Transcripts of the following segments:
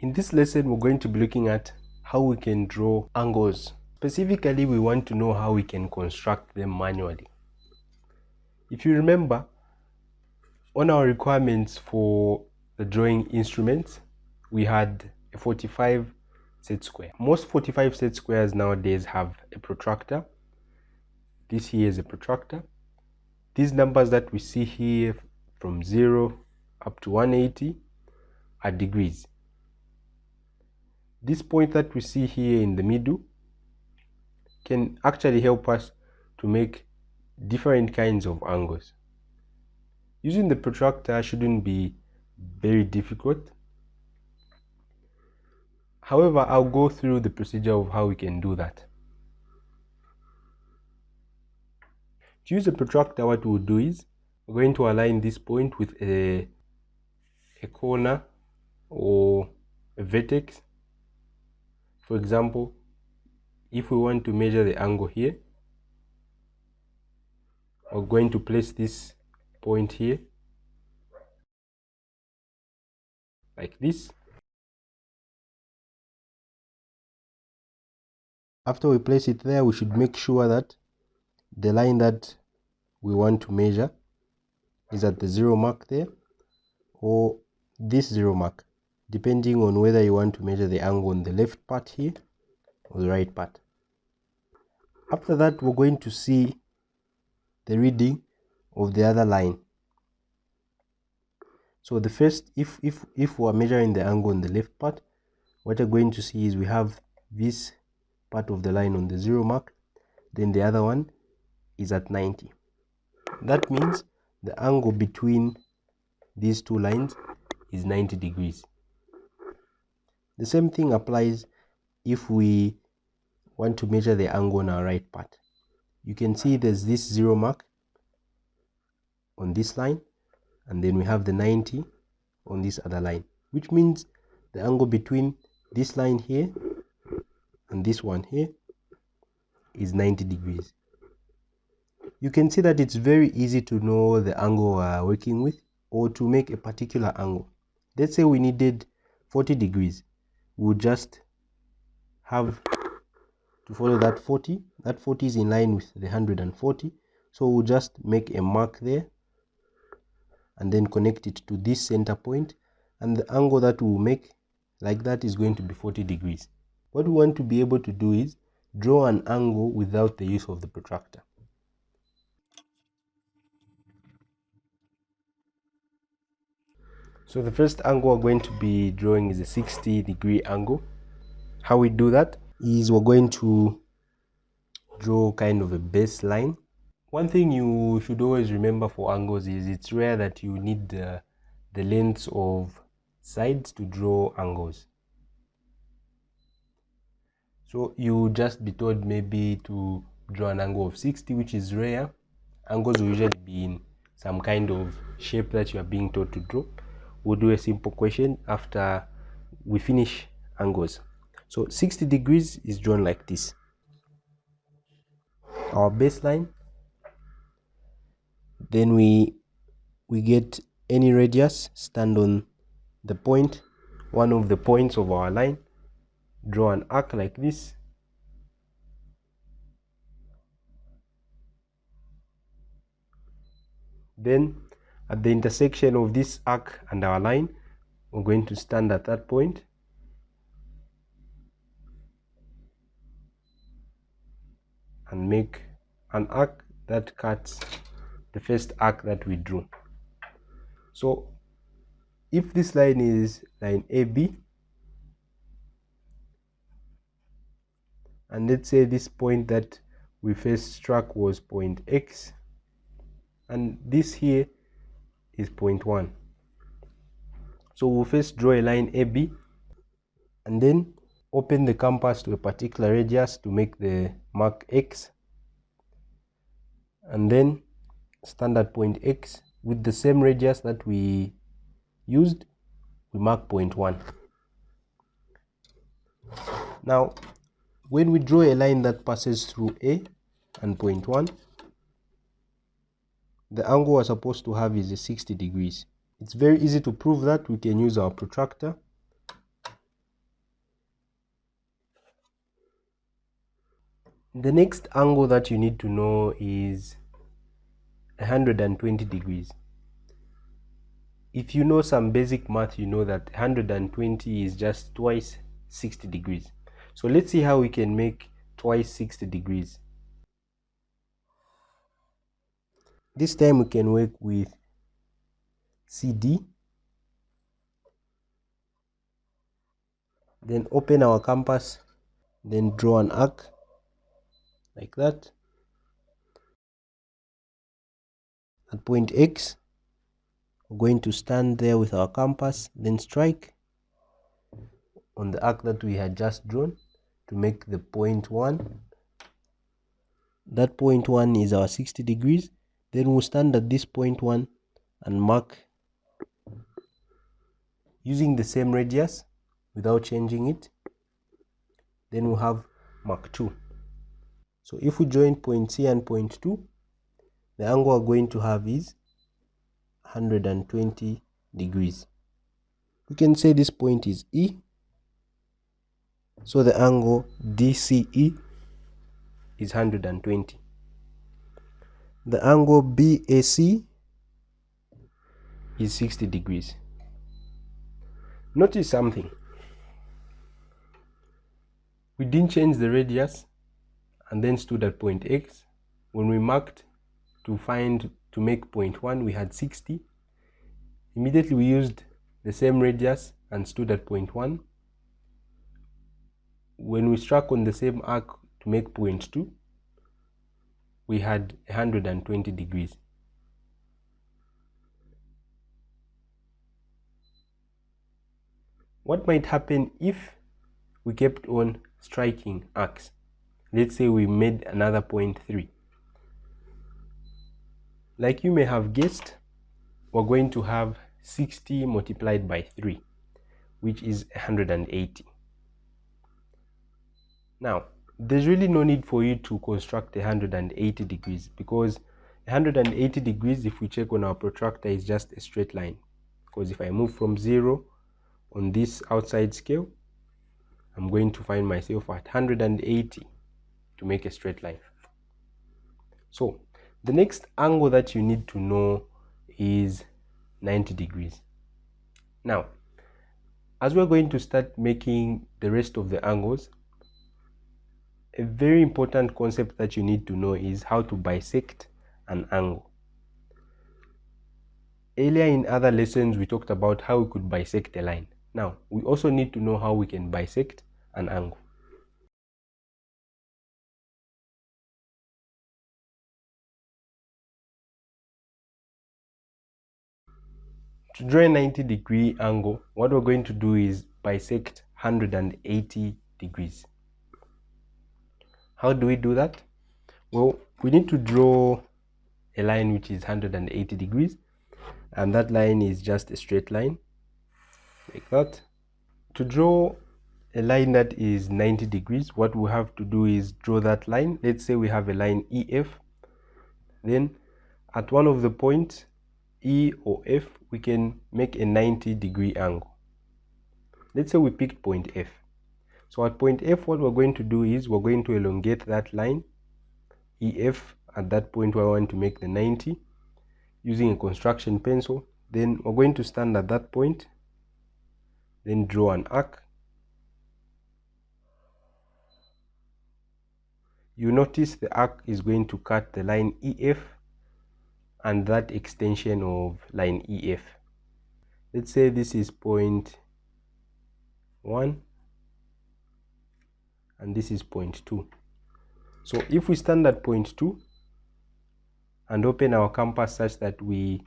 In this lesson, we're going to be looking at how we can draw angles. Specifically, we want to know how we can construct them manually. If you remember, on our requirements for the drawing instruments, we had a 45 set square. Most 45 set squares nowadays have a protractor. This here is a protractor. These numbers that we see here from 0 up to 180 are degrees. This point that we see here in the middle can actually help us to make different kinds of angles. Using the protractor shouldn't be very difficult. However, I'll go through the procedure of how we can do that. To use the protractor, what we'll do is we're going to align this point with a corner or a vertex. For example, if we want to measure the angle here, we're going to place this point here like this. After we place it there, we should make sure that the line that we want to measure is at the 0 mark there, or this 0 mark, depending on whether you want to measure the angle on the left part here or the right part. After that, we're going to see the reading of the other line. So the first, if we are measuring the angle on the left part, what you're going to see is we have this part of the line on the 0 mark, then the other one is at 90. That means the angle between these two lines is 90 degrees. The same thing applies if we want to measure the angle on our right part. You can see there's this 0 mark on this line, and then we have the 90 on this other line, which means the angle between this line here and this one here is 90 degrees. You can see that it's very easy to know the angle we're working with, or to make a particular angle. Let's say we needed 40 degrees. We'll just have to follow that 40. That 40 is in line with the 140. So we'll just make a mark there and then connect it to this center point. And the angle that we'll make like that is going to be 40 degrees. What we want to be able to do is draw an angle without the use of the protractor. So the first angle we're going to be drawing is a 60-degree angle. How we do that is we're going to draw kind of a baseline. One thing you should always remember for angles is it's rare that you need the lengths of sides to draw angles. So you just be told maybe to draw an angle of 60, which is rare. Angles will usually be in some kind of shape that you are being told to draw. We'll do a simple question after we finish angles. So 60 degrees is drawn like this. Our baseline. Then we get any radius, stand on the point, one of the points of our line, draw an arc like this. Then at the intersection of this arc and our line, we're going to stand at that point. And make an arc that cuts the first arc that we drew. So if this line is line AB, and let's say this point that we first struck was point X, and this here is point 1. So we'll first draw a line AB and then open the compass to a particular radius to make the mark X, and then stand at point X with the same radius that we used. We mark point 1. Now when we draw a line that passes through A and point 1, the angle we're supposed to have is 60 degrees. It's very easy to prove that. We can use our protractor. The next angle that you need to know is 120 degrees. If you know some basic math, you know that 120 is just twice 60 degrees. So let's see how we can make twice 60 degrees. This time we can work with CD. Then open our compass, then draw an arc like that. At point X, we're going to stand there with our compass, then strike on the arc that we had just drawn to make the point 1. That point 1 is our 60 degrees. Then we'll stand at this point 1 and mark using the same radius without changing it. Then we'll have mark 2. So if we join point C and point 2, the angle we're going to have is 120 degrees. We can say this point is E. So the angle DCE is 120. The angle BAC is 60 degrees. Notice something. We didn't change the radius and then stood at point X. When we marked to make point 1, we had 60. Immediately we used the same radius and stood at point 1. When we struck on the same arc to make point 2, we had 120 degrees. What might happen if we kept on striking arcs? Let's say we made another point 3. Like you may have guessed, we're going to have 60 multiplied by 3, which is 180. Now, there's really no need for you to construct 180 degrees, because 180 degrees, if we check on our protractor, is just a straight line. Because if I move from 0 on this outside scale, I'm going to find myself at 180 to make a straight line. So the next angle that you need to know is 90 degrees. Now, as we're going to start making the rest of the angles, a very important concept that you need to know is how to bisect an angle. Earlier in other lessons, we talked about how we could bisect a line. Now, we also need to know how we can bisect an angle. To draw a 90-degree angle, what we're going to do is bisect 180 degrees. How do we do that? Well, we need to draw a line which is 180 degrees, and that line is just a straight line like that. To draw a line that is 90 degrees, what we have to do is draw that line. Let's say we have a line EF. Then at one of the points, E or F, we can make a 90-degree angle. Let's say we picked point F. So at point F, what we're going to do is we're going to elongate that line EF at that point where I want to make the 90 using a construction pencil. Then we're going to stand at that point, then draw an arc. You notice the arc is going to cut the line EF and that extension of line EF. Let's say this is point 1 and this is point 2. So if we stand at point 2 and open our compass such that we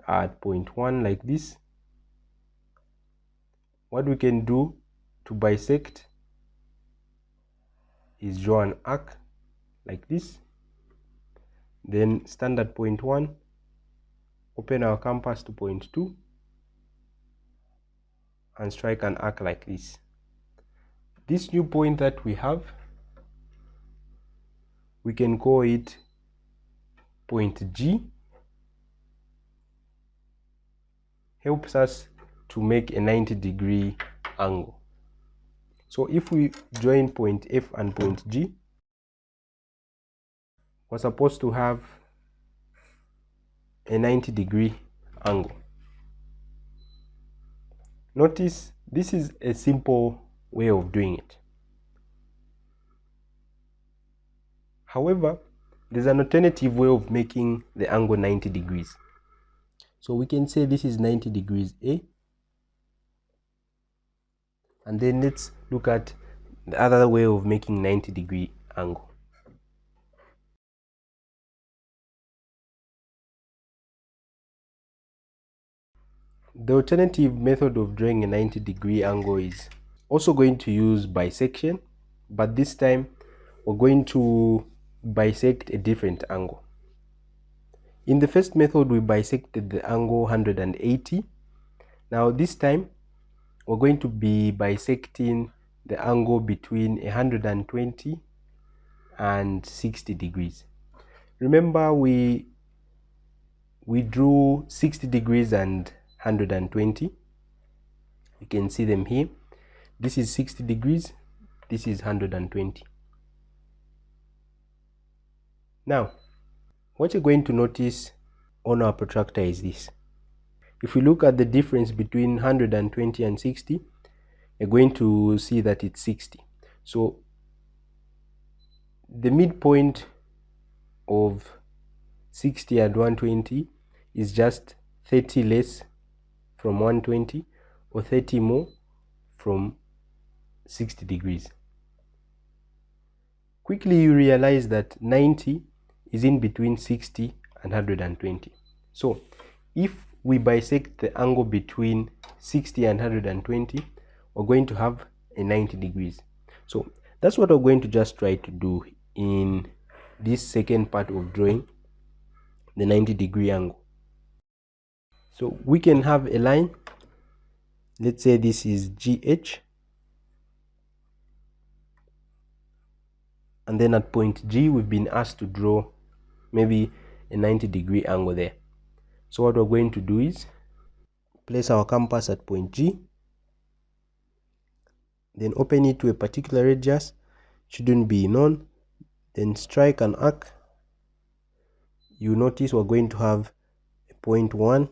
are at point 1 like this, what we can do to bisect is draw an arc like this, then stand at point 1, open our compass to point 2 and strike an arc like this. This new point that we have, we can call it point G. Helps us to make a 90-degree angle. So if we join point F and point G, we're supposed to have a 90-degree angle. Notice this is a simple way of doing it. However, there's an alternative way of making the angle 90 degrees. So we can say this is 90 degrees A. And then let's look at the other way of making 90-degree angle. The alternative method of drawing a 90-degree angle is also going to use bisection, but this time we're going to bisect a different angle. In the first method, we bisected the angle 180. Now this time we're going to be bisecting the angle between 120 and 60 degrees. Remember, we drew 60 degrees and 120. You can see them here. This is 60 degrees, this is 120. Now, what you're going to notice on our protractor is this. If we look at the difference between 120 and 60, you're going to see that it's 60. So the midpoint of 60 and 120 is just 30 less from 120 or 30 more from 60 degrees. Quickly you realize that 90 is in between 60 and 120. So if we bisect the angle between 60 and 120, we're going to have a 90 degrees. So that's what we're going to just try to do in this second part of drawing the 90-degree angle. So we can have a line. Let's say this is GH, and then at point G we've been asked to draw maybe a 90-degree angle there. So what we're going to do is place our compass at point G, then open it to a particular radius, shouldn't be none, then strike an arc. You notice we're going to have a point 1,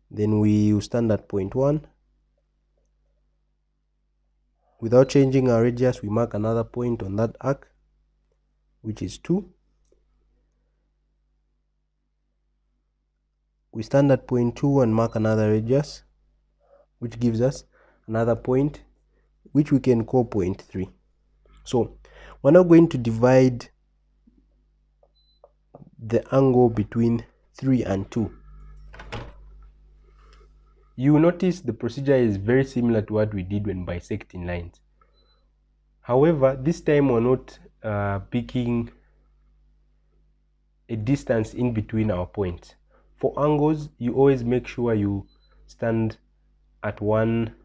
then we will stand at point 1. Without changing our radius, we mark another point on that arc, which is 2. We stand at point 2 and mark another radius, which gives us another point, which we can call point 3. So we're now going to divide the angle between 3 and 2. You notice the procedure is very similar to what we did when bisecting lines. However, this time we're not picking a distance in between our points. For angles, you always make sure you stand at one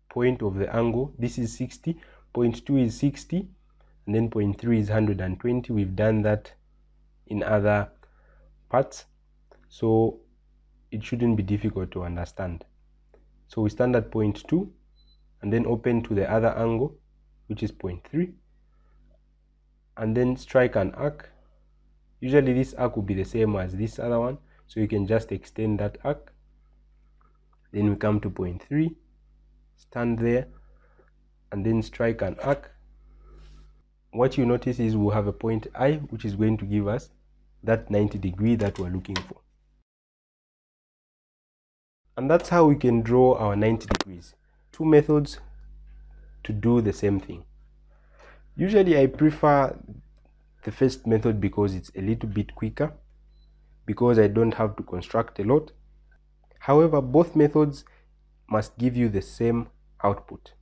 point of the angle. This is 60, point 2 is 60, and then point 3 is 120. We've done that in other parts, so it shouldn't be difficult to understand. So we stand at point 2 and then open to the other angle, which is point 3, and then strike an arc. Usually this arc will be the same as this other one, so you can just extend that arc. Then we come to point 3, stand there, and then strike an arc. What you notice is we'll have a point I, which is going to give us that 90 degree that we're looking for. And that's how we can draw our 90 degrees. Two methods to do the same thing. Usually I prefer the first method because it's a little bit quicker, because I don't have to construct a lot. However, both methods must give you the same output.